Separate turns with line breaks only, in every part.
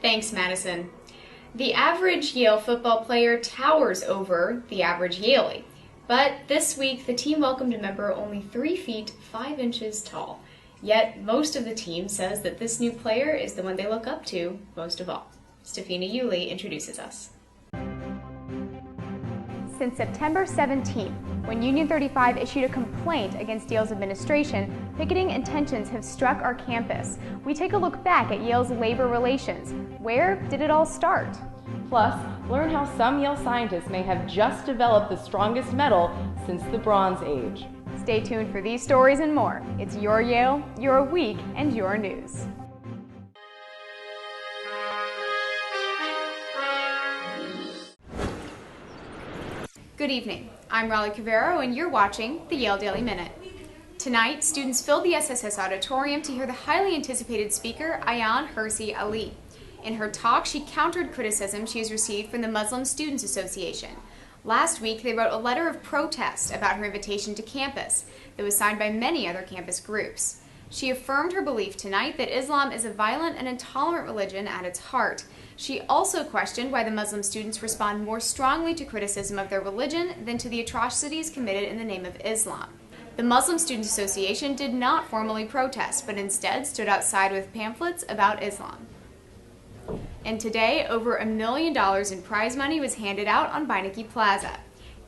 Thanks, Madison. The average Yale football player towers over the average Yalie. But this week, the team welcomed a member only 3 feet 5 inches tall. Yet, most of the team says that this new player is the one they look up to most of all. Stefina Yulie introduces us.
Since September 17th, when Union 35 issued a complaint against Yale's administration, picketing intentions have struck our campus. We take a look back at Yale's labor relations. Where did it all start?
Plus, learn how some Yale scientists may have just developed the strongest metal since the Bronze Age.
Stay tuned for these stories and more. It's your Yale, your week, and your news.
Good evening. I'm Raleigh Cavero, and you're watching the Yale Daily Minute. Tonight, students filled the SSS auditorium to hear the highly anticipated speaker, Ayaan Hirsi Ali. In her talk, she countered criticism she has received from the Muslim Students Association. Last week, they wrote a letter of protest about her invitation to campus that was signed by many other campus groups. She affirmed her belief tonight that Islam is a violent and intolerant religion at its heart. She also questioned why the Muslim students respond more strongly to criticism of their religion than to the atrocities committed in the name of Islam. The Muslim Students Association did not formally protest, but instead stood outside with pamphlets about Islam. And today, over $1 million in prize money was handed out on Beinecke Plaza.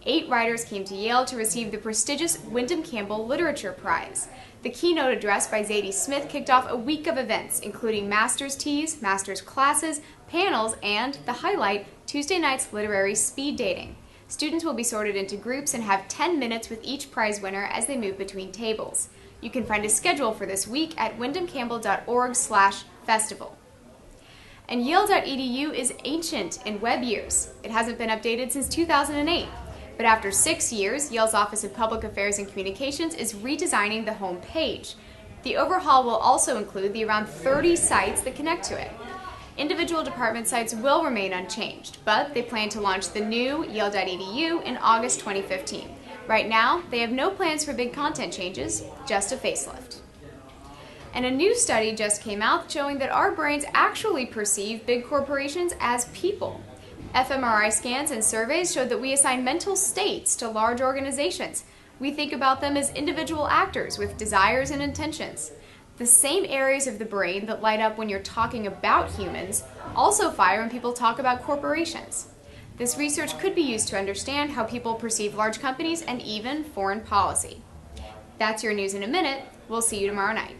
8 writers came to Yale to receive the prestigious Wyndham Campbell Literature Prize. The keynote address by Zadie Smith kicked off a week of events, including master's teas, master's classes, panels, and, the highlight, Tuesday night's literary speed dating. Students will be sorted into groups and have 10 minutes with each prize winner as they move between tables. You can find a schedule for this week at wyndhamcampbell.org/festival. And Yale.edu is ancient in web years. It hasn't been updated since 2008. But after 6 years, Yale's Office of Public Affairs and Communications is redesigning the home page. The overhaul will also include the around 30 sites that connect to it. Individual department sites will remain unchanged, but they plan to launch the new Yale.edu in August 2015. Right now, they have no plans for big content changes, just a facelift. And a new study just came out showing that our brains actually perceive big corporations as people. fMRI scans and surveys showed that we assign mental states to large organizations. We think about them as individual actors with desires and intentions. The same areas of the brain that light up when you're talking about humans also fire when people talk about corporations. This research could be used to understand how people perceive large companies and even foreign policy. That's your news in a minute. We'll see you tomorrow night.